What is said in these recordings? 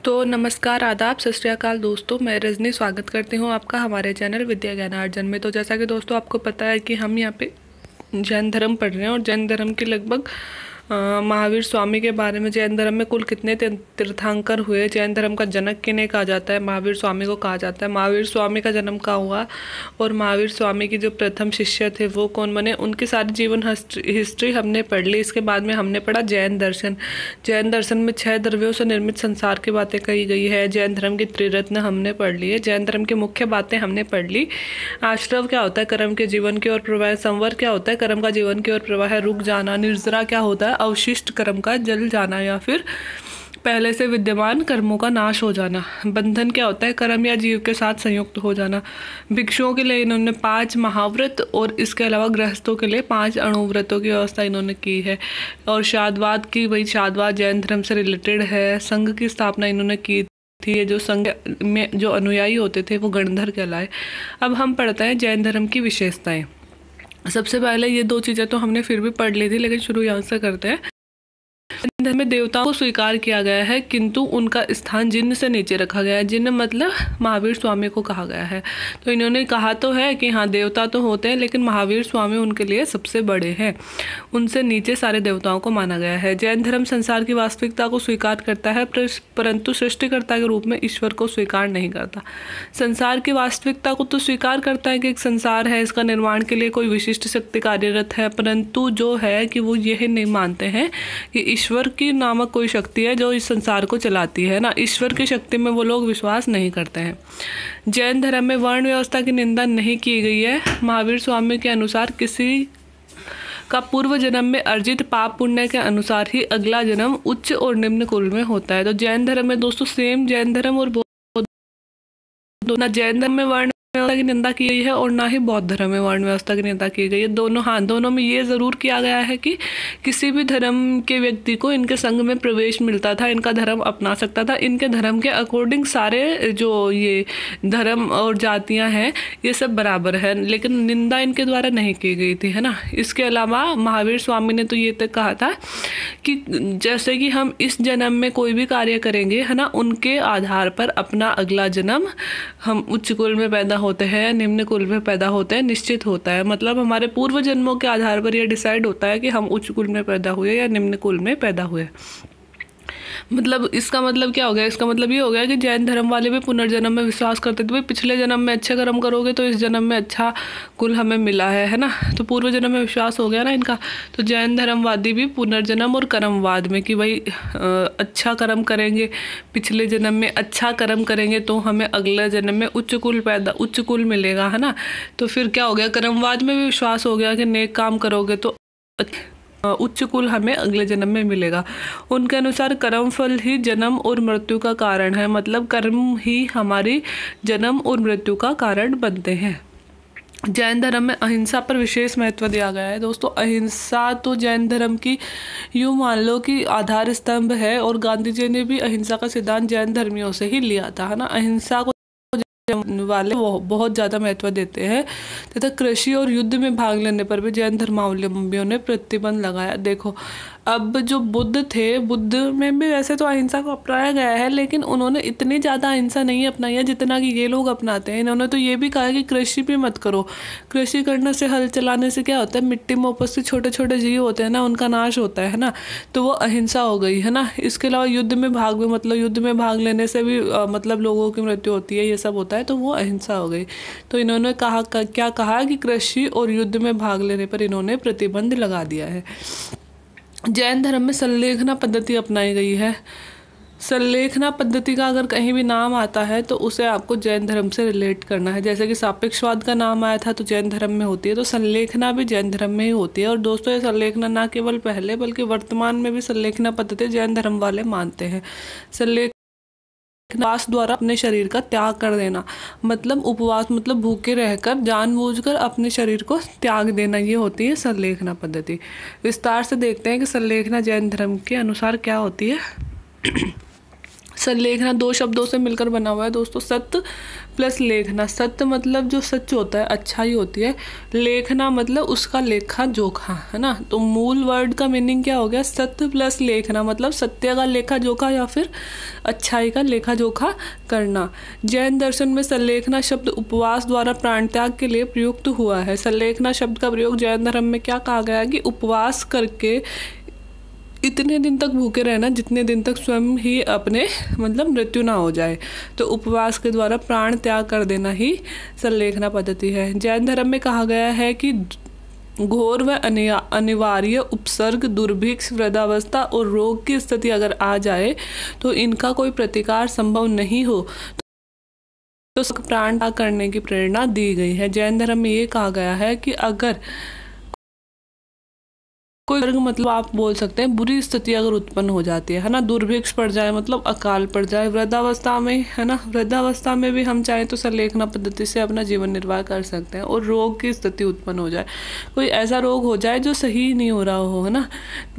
तो नमस्कार, आदाब, सत श्री अकाल दोस्तों। मैं रजनी स्वागत करती हूँ आपका हमारे चैनल विद्या ज्ञानार्जन में। तो जैसा कि दोस्तों आपको पता है कि हम यहाँ पे जैन धर्म पढ़ रहे हैं और जैन धर्म के लगभग महावीर स्वामी के बारे में, जैन धर्म में कुल कितने तीर्थंकर हुए, जैन धर्म का जनक किन्हें कहा जाता है, महावीर स्वामी को कहा जाता है, महावीर स्वामी का जन्म कहाँ हुआ और महावीर स्वामी की जो प्रथम शिष्य थे वो कौन बने, उनकी सारी जीवन हिस्ट्री हमने पढ़ ली। इसके बाद में हमने पढ़ा जैन दर्शन। जैन दर्शन में 6 द्रव्यों से निर्मित संसार की बातें कही गई है। जैन धर्म की त्रिरत्न हमने पढ़ ली है। जैन धर्म की मुख्य बातें हमने पढ़ ली। आश्रव क्या होता है, कर्म के जीवन की ओर प्रवाह। संवर क्या होता है, कर्म का जीवन की ओर प्रवाह, रुक जाना। निर्जरा क्या होता है, अवशिष्ट कर्म का जल जाना या फिर पहले से विद्यमान कर्मों का नाश हो जाना। बंधन क्या होता है, कर्म या जीव के साथ संयुक्त हो जाना। भिक्षुओं के लिए इन्होंने 5 महाव्रत और इसके अलावा गृहस्थों के लिए 5 अणुव्रतों की व्यवस्था इन्होंने की है। और शादवाद की, वही शादवाद जैन धर्म से रिलेटेड है। संघ की स्थापना इन्होंने की थी। ये जो संघ में जो अनुयायी होते थे वो गणधर कहलाए। अब हम पढ़ते हैं जैन धर्म की विशेषताएं। सबसे पहले ये 2 चीज़ें तो हमने फिर भी पढ़ ली थी, लेकिन शुरू यहाँ से करते हैं। जैन धर्म में देवताओं को स्वीकार किया गया है, किंतु उनका स्थान जिन्न से नीचे रखा गया है। जिन्न मतलब महावीर स्वामी को कहा गया है। तो इन्होंने कहा तो है कि हाँ देवता तो होते हैं, लेकिन महावीर स्वामी उनके लिए सबसे बड़े हैं, उनसे नीचे सारे देवताओं को माना गया है। जैन धर्म संसार की वास्तविकता को स्वीकार करता है, परंतु सृष्टिकर्ता के रूप में ईश्वर को स्वीकार नहीं करता। संसार की वास्तविकता को तो स्वीकार करता है कि एक संसार है, इसका निर्माण के लिए कोई विशिष्ट शक्ति कार्यरत है, परंतु जो है कि वो यह नहीं मानते हैं कि ईश्वर की नामक कोई शक्ति है जो इस संसार को चलाती है ना। ईश्वर की शक्ति में वो लोग विश्वास नहीं करते हैं। जैन धर्म में वर्ण व्यवस्था की निंदा नहीं की गई है। महावीर स्वामी के अनुसार किसी का पूर्व जन्म में अर्जित पाप पुण्य के अनुसार ही अगला जन्म उच्च और निम्न कुल में होता है। तो जैन धर्म में दोस्तों सेम जैन धर्म और बौद्ध, ना जैन धर्म में वर्ण व्यवस्था की निंदा की गई है और ना ही बौद्ध धर्म में वर्ण व्यवस्था की निंदा की गई है। दोनों में ये ज़रूर किया गया है कि किसी भी धर्म के व्यक्ति को इनके संघ में प्रवेश मिलता था, इनका धर्म अपना सकता था। इनके धर्म के अकॉर्डिंग सारे जो ये धर्म और जातियां हैं ये सब बराबर है, लेकिन निंदा इनके द्वारा नहीं की गई थी, है ना। इसके अलावा महावीर स्वामी ने तो ये तक कहा था कि जैसे कि हम इस जन्म में कोई भी कार्य करेंगे, है ना, उनके आधार पर अपना अगला जन्म हम उच्च कुल में पैदा होते हैं, निम्न कुल में पैदा होते हैं, निश्चित होता है। मतलब हमारे पूर्व जन्मों के आधार पर यह डिसाइड होता है कि हम उच्च कुल में पैदा हुए या निम्न कुल में पैदा हुए। मतलब इसका मतलब क्या हो गया, इसका मतलब ये हो गया कि जैन धर्म वाले भी पुनर्जन्म में विश्वास करते थे। भाई पिछले जन्म में अच्छे कर्म करोगे तो इस जन्म में अच्छा कुल हमें मिला है ना। तो पूर्व जन्म में विश्वास हो गया ना इनका। तो जैन धर्मवादी भी पुनर्जन्म और कर्मवाद में कि भाई अच्छा कर्म करेंगे, पिछले जन्म में अच्छा कर्म करेंगे तो हमें अगले जन्म में उच्च कुल मिलेगा, है ना। तो फिर क्या हो गया, कर्मवाद में भी विश्वास हो गया कि नेक काम करोगे तो उच्च कुल हमें अगले जन्म में मिलेगा। उनके अनुसार कर्म फल ही जन्म और मृत्यु का कारण है। मतलब कर्म ही हमारी जन्म और मृत्यु का कारण बनते हैं। जैन धर्म में अहिंसा पर विशेष महत्व दिया गया है। दोस्तों अहिंसा तो जैन धर्म की यूँ मान लो कि आधार स्तंभ है, और गांधी जी ने भी अहिंसा का सिद्धांत जैन धर्मियों से ही लिया था, है ना। अहिंसा को वाले बहुत ज़्यादा महत्व देते हैं तथा कृषि और युद्ध में भाग लेने पर भी जैन धर्मावलंबियों ने प्रतिबंध लगाया। देखो अब जो बुद्ध थे, बुद्ध में भी वैसे तो अहिंसा को अपनाया गया है, लेकिन उन्होंने इतनी ज़्यादा अहिंसा नहीं अपनाई है जितना कि ये लोग अपनाते हैं। इन्होंने तो ये भी कहा है कि कृषि भी मत करो। कृषि करने से, हल चलाने से क्या होता है, मिट्टी में उपस्थित छोटे छोटे जीव होते हैं ना, उनका नाश होता है ना। तो वो अहिंसा हो गई, है ना। इसके अलावा युद्ध में भाग भी, मतलब युद्ध में भाग लेने से भी मतलब लोगों की मृत्यु होती है, ये सब होता है, तो वो अहिंसा हो गई। तो इन्होंने कहा क्या कहा कि कृषि और युद्ध में भाग लेने पर इन्होंने प्रतिबंध लगा दिया है। जैन धर्म में संलेखना पद्धति अपनाई गई है। संलेखना पद्धति का अगर कहीं भी नाम आता है तो उसे आपको जैन धर्म से रिलेट करना है। जैसे कि सापेक्षवाद का नाम आया था तो जैन धर्म में होती है, तो संलेखना भी जैन धर्म में ही होती है। और दोस्तों ये संलेखना ना केवल पहले बल्कि वर्तमान में भी संलेखना पद्धति जैन धर्म वाले मानते हैं। उपवास द्वारा अपने शरीर का त्याग कर देना, मतलब उपवास मतलब भूखे रहकर जानबूझकर अपने शरीर को त्याग देना, ये होती है संलेखना पद्धति। विस्तार से देखते हैं कि संलेखना जैन धर्म के अनुसार क्या होती है। संलेखना दो शब्दों से मिलकर बना हुआ है दोस्तों, सत्य प्लस लेखना। सत्य मतलब जो सच होता है, अच्छाई होती है। लेखना मतलब उसका लेखा जोखा, है ना। तो मूल वर्ड का मीनिंग क्या हो गया, सत्य प्लस लेखना, मतलब सत्य का लेखा जोखा या फिर अच्छाई का लेखा जोखा करना। जैन दर्शन में संलेखना शब्द उपवास द्वारा प्राण त्याग के लिए प्रयुक्त हुआ है। संलेखना शब्द का प्रयोग जैन धर्म में क्या कहा गया है कि उपवास करके इतने दिन तक भूखे रहना जितने दिन तक स्वयं ही अपने मतलब मृत्यु ना हो जाए। तो उपवास के द्वारा प्राण त्याग कर देना ही संलेखना पद्धति है। जैन धर्म में कहा गया है कि घोर व अनिवार्य उपसर्ग, दुर्भिक्ष, वृद्धावस्था और रोग की स्थिति अगर आ जाए तो इनका कोई प्रतिकार संभव नहीं हो तो प्राण त्याग करने की प्रेरणा दी गई है। जैन धर्म में ये कहा गया है कि अगर कोई वर्ग मतलब आप बोल सकते हैं बुरी स्थिति अगर उत्पन्न हो जाती है ना, दुर्भिक्ष पड़ जाए मतलब अकाल पड़ जाए, वृद्धावस्था में, है ना, वृद्धावस्था में भी हम चाहें तो संलेखना पद्धति से अपना जीवन निर्वाह कर सकते हैं। और रोग की स्थिति उत्पन्न हो जाए, कोई ऐसा रोग हो जाए जो सही नहीं हो रहा हो, है ना,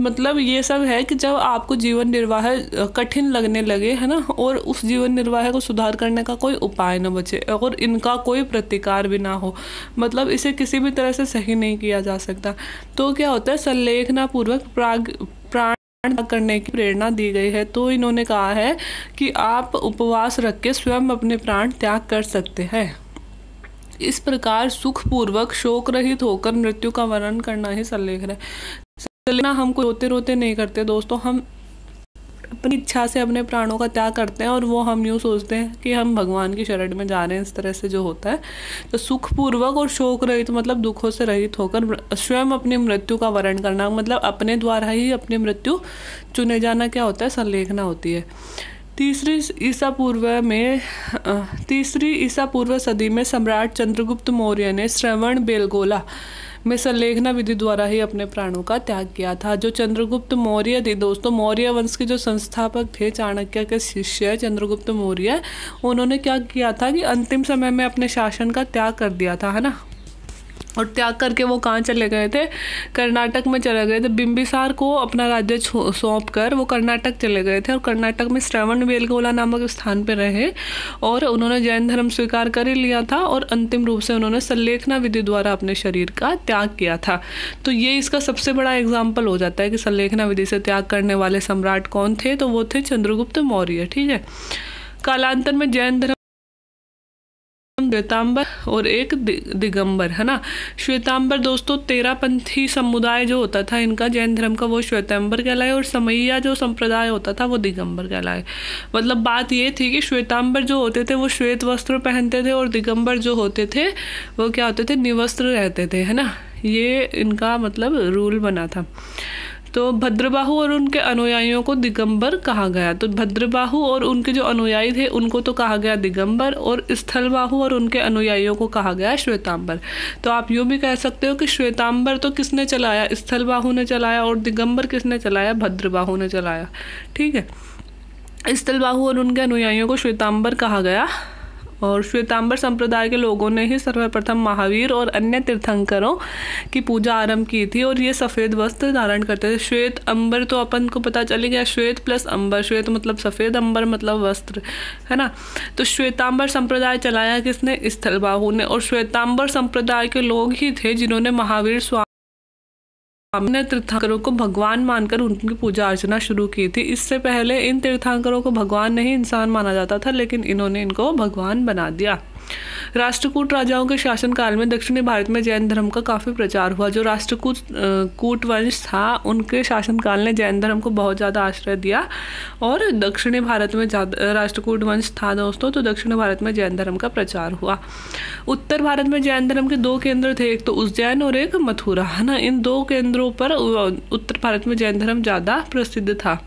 मतलब ये सब है कि जब आपको जीवन निर्वाह कठिन लगने लगे, है ना, और उस जीवन निर्वाह को सुधार करने का कोई उपाय न बचे और इनका कोई प्रतिकार भी ना हो, मतलब इसे किसी भी तरह से सही नहीं किया जा सकता, तो क्या होता है, संलेखना पूर्वक प्राण करने की प्रेरणा दी गई है। तो इन्होंने कहा है कि आप उपवास रख के स्वयं अपने प्राण त्याग कर सकते हैं। इस प्रकार सुखपूर्वक शोक रहित होकर मृत्यु का वर्णन करना ही संलेखना है। संलेखना हम कोई रोते रोते नहीं करते दोस्तों, हम अपनी इच्छा से अपने प्राणों का त्याग करते हैं और वो हम यूँ सोचते हैं कि हम भगवान की शरण में जा रहे हैं, इस तरह से जो होता है। तो सुखपूर्वक और शोक रहित मतलब दुखों से रहित होकर स्वयं अपनी मृत्यु का वर्ण करना, मतलब अपने द्वारा ही अपनी मृत्यु चुने जाना क्या होता है, संलेखना होती है। तीसरी ईसा पूर्व सदी में सम्राट चंद्रगुप्त मौर्य ने श्रवण बेलगोला में संलेखना विधि द्वारा ही अपने प्राणों का त्याग किया था। जो चंद्रगुप्त मौर्य थे दोस्तों, मौर्य वंश के जो संस्थापक थे, चाणक्य के शिष्य चंद्रगुप्त मौर्य, उन्होंने क्या किया था कि अंतिम समय में अपने शासन का त्याग कर दिया था, है ना। और त्याग करके वो कहाँ चले गए थे, कर्नाटक में चले गए थे। बिंबिसार को अपना राज्य सौंप कर वो कर्नाटक चले गए थे और कर्नाटक में श्रवण बेलगोला नामक स्थान पर रहे और उन्होंने जैन धर्म स्वीकार कर ही लिया था और अंतिम रूप से उन्होंने संलेखना विधि द्वारा अपने शरीर का त्याग किया था। तो ये इसका सबसे बड़ा एग्जाम्पल हो जाता है कि संलेखना विधि से त्याग करने वाले सम्राट कौन थे, तो वो थे चंद्रगुप्त मौर्य। ठीक है। कालांतर में जैन धर्म श्वेतांबर और एक दिगंबर, है ना। श्वेतांबर दोस्तों 13 पंथी समुदाय जो होता था इनका जैन धर्म का, वो श्वेतांबर कहलाए और समैया जो संप्रदाय होता था वो दिगंबर कहलाए। मतलब बात ये थी कि श्वेतांबर जो होते थे वो श्वेत वस्त्र पहनते थे और दिगंबर जो होते थे वो क्या होते थे, निवस्त्र रहते थे, है ना। ये इनका मतलब रूल बना था। तो भद्रबाहु और उनके अनुयायियों को दिगंबर कहा गया। तो भद्रबाहु और उनके जो अनुयायी थे उनको तो कहा गया दिगंबर और स्थलबाहु और उनके अनुयायियों को कहा गया श्वेतांबर। तो आप यूँ भी कह सकते हो कि श्वेतांबर तो किसने चलाया, स्थलबाहु ने चलाया, और दिगंबर किसने चलाया, भद्रबाहु ने चलाया। ठीक है। स्थलबाहु और उनके अनुयायियों को श्वेतांबर कहा गया और श्वेतांबर संप्रदाय के लोगों ने ही सर्वप्रथम महावीर और अन्य तीर्थंकरों की पूजा आरंभ की थी और ये सफ़ेद वस्त्र धारण करते थे। श्वेत अंबर तो अपन को पता चल गया, श्वेत प्लस अंबर, श्वेत मतलब सफ़ेद, अंबर मतलब वस्त्र, है ना। तो श्वेतांबर संप्रदाय चलाया किसने, स्थलबाहु ने। और श्वेतांबर संप्रदाय के लोग ही थे जिन्होंने महावीर स्वामी ने तीर्थंकरों को भगवान मानकर उनकी पूजा अर्चना शुरू की थी। इससे पहले इन तीर्थंकरों को भगवान नहीं इंसान माना जाता था, लेकिन इन्होंने इनको भगवान बना दिया। राष्ट्रकूट राजाओं के शासनकाल में दक्षिणी भारत में जैन धर्म का काफ़ी प्रचार हुआ। जो राष्ट्रकूट वंश था उनके शासनकाल ने जैन धर्म को बहुत ज़्यादा आश्रय दिया और दक्षिणी भारत में राष्ट्रकूट वंश था दोस्तों, तो दक्षिणी भारत में जैन धर्म का प्रचार हुआ। उत्तर भारत में जैन धर्म के 2 केंद्र थे, एक तो उज्जैन और एक मथुरा, है ना। इन 2 केंद्रों पर उत्तर भारत में जैन धर्म ज़्यादा प्रसिद्ध था।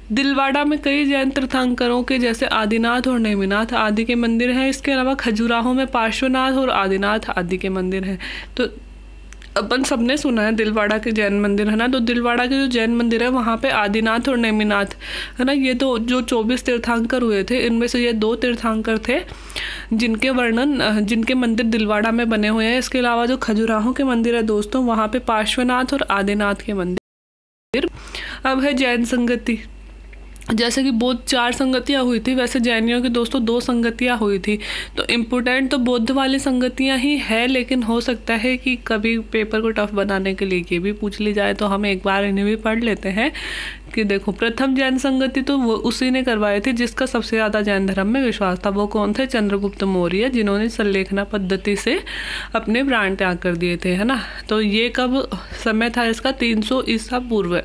दिलवाड़ा में कई जैन तीर्थंकरों के जैसे आदिनाथ और नेमिनाथ आदि के मंदिर हैं। इसके अलावा खजुराहो में पार्श्वनाथ और आदिनाथ आदि के मंदिर हैं। तो अपन सबने सुना है दिलवाड़ा के जैन मंदिर, है ना। तो दिलवाड़ा के जो जैन मंदिर है वहाँ पे आदिनाथ और नेमिनाथ, है ना, ये तो जो 24 तीर्थंकर हुए थे इनमें से ये 2 तीर्थंकर थे जिनके मंदिर दिलवाड़ा में बने हुए हैं। इसके अलावा जो खजुराहो के मंदिर है दोस्तों वहाँ पे पार्श्वनाथ और आदिनाथ के मंदिर। अब है जैन संगति। जैसे कि बौद्ध 4 संगतियाँ हुई थी, वैसे जैनियों की दोस्तों 2 संगतियाँ हुई थी। तो इम्पोर्टेंट तो बौद्ध वाली संगतियाँ ही है, लेकिन हो सकता है कि कभी पेपर को टफ बनाने के लिए ये भी पूछ ली जाए, तो हम एक बार इन्हें भी पढ़ लेते हैं। कि देखो, प्रथम जैन संगति तो वो उसी ने करवाई थी जिसका सबसे ज़्यादा जैन धर्म में विश्वास था। वो कौन थे? चंद्रगुप्त मौर्य, जिन्होंने संलेखना पद्धति से अपने प्राण त्याग कर दिए थे, है ना। तो ये कब समय था इसका? 300 ईसा पूर्व।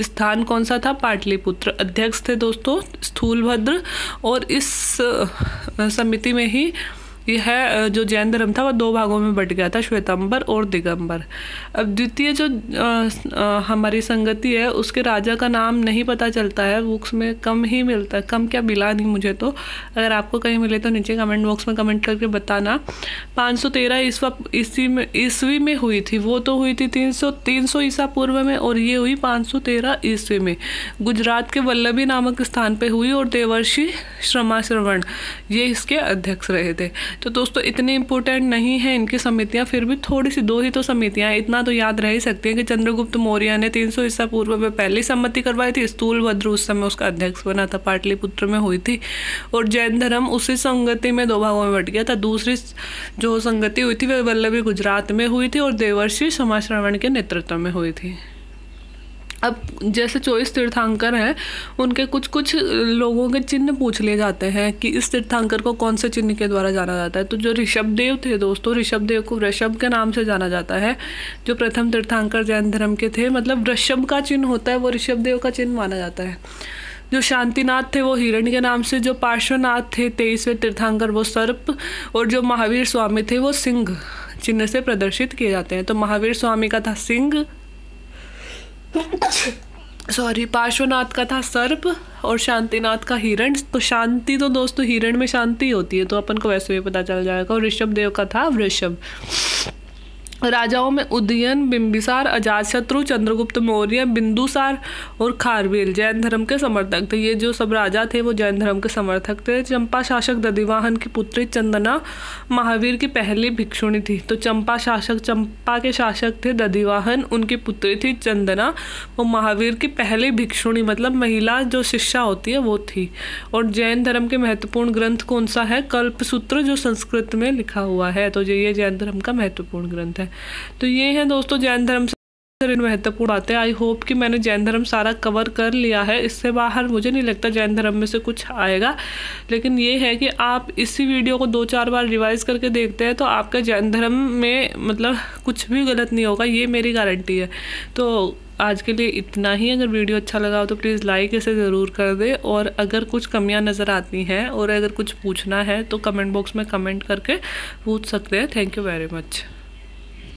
स्थान कौन सा था? पाटलिपुत्र। अध्यक्ष थे दोस्तों स्थूलभद्र, और इस समिति में ही यह जो जैन धर्म था वो 2 भागों में बट गया था, श्वेतांबर और दिगंबर। अब द्वितीय जो हमारी संगति है उसके राजा का नाम नहीं पता चलता है, बुक्स में कम ही मिलता है, कम क्या मिला नहीं मुझे तो। अगर आपको कहीं मिले तो नीचे कमेंट बॉक्स में कमेंट करके बताना। 513 ईस्वी में हुई थी, वो तो हुई थी 300 ईसा पूर्व में, और ये हुई 513 ईस्वी में। गुजरात के वल्लभी नामक स्थान पे हुई, और देवर्षि श्रमाश्रवण ये इसके अध्यक्ष रहे थे। तो दोस्तों इतनी इंपॉर्टेंट नहीं है इनकी समितियां, फिर भी थोड़ी सी 2 ही तो समितियां, इतना तो याद रह ही सकती हैं कि चंद्रगुप्त मौर्य ने 300 ईसा पूर्व में पहली सम्मति करवाई थी, स्थूलभद्र उस समय उसका अध्यक्ष बना था, पाटलिपुत्र में हुई थी। और जैन धर्म उसी संगति में 2 भागों में बट गया था। दूसरी जो संगति हुई थी वह वल्लभी गुजरात में हुई थी, और देवर्षि समाश्रवण के नेतृत्व में हुई थी। अब जैसे 24 तीर्थंकर हैं, उनके कुछ लोगों के चिन्ह पूछ लिए जाते हैं कि इस तीर्थंकर को कौन से चिन्ह के द्वारा जाना जाता है। तो जो ऋषभदेव थे दोस्तों, ऋषभदेव को वृषभ के नाम से जाना जाता है। जो प्रथम तीर्थंकर जैन धर्म के थे, मतलब वृषभ का चिन्ह होता है, वो ऋषभदेव का चिन्ह माना जाता है। जो शांतिनाथ थे वो हिरण्य के नाम से, जो पार्श्वनाथ थे 23वें तीर्थंकर वो सर्प, और जो महावीर स्वामी थे वो सिंह चिन्ह से प्रदर्शित किए जाते हैं। तो महावीर स्वामी का था सिंह, पार्श्वनाथ का था सर्प, और शांतिनाथ का हिरण। तो शांति तो दोस्तों हिरण में शांति होती है, तो अपन को वैसे भी पता चल जाएगा। और ऋषभदेव का था वृषभ। राजाओं में उदयन, बिंबिसार, अजातशत्रु, चंद्रगुप्त मौर्य, बिंदुसार और खारवेल जैन धर्म के समर्थक थे। ये जो सब राजा थे वो जैन धर्म के समर्थक थे। चंपा शासक दधिवाहन की पुत्री चंदना महावीर की पहली भिक्षुणी थी। तो चंपा के शासक थे दधिवाहन, उनकी पुत्री थी चंदना, वो महावीर की पहली भिक्षुणी मतलब महिला जो शिष्या होती है वो थी। और जैन धर्म के महत्वपूर्ण ग्रंथ कौन सा है? कल्पसूत्र, जो संस्कृत में लिखा हुआ है। तो ये जैन धर्म का महत्वपूर्ण ग्रंथ है। तो ये है दोस्तों जैन धर्म से महत्वपूर्ण बातें। आई होप कि मैंने जैन धर्म सारा कवर कर लिया है, इससे बाहर मुझे नहीं लगता जैन धर्म में से कुछ आएगा। लेकिन ये है कि आप इसी वीडियो को 2-4 बार रिवाइज करके देखते हैं तो आपका जैन धर्म में मतलब कुछ भी गलत नहीं होगा, ये मेरी गारंटी है। तो आज के लिए इतना ही। अगर वीडियो अच्छा लगा हो तो प्लीज़ लाइक इसे ज़रूर कर दे, और अगर कुछ कमियां नज़र आती हैं और अगर कुछ पूछना है तो कमेंट बॉक्स में कमेंट करके पूछ सकते हैं। Thank you very much.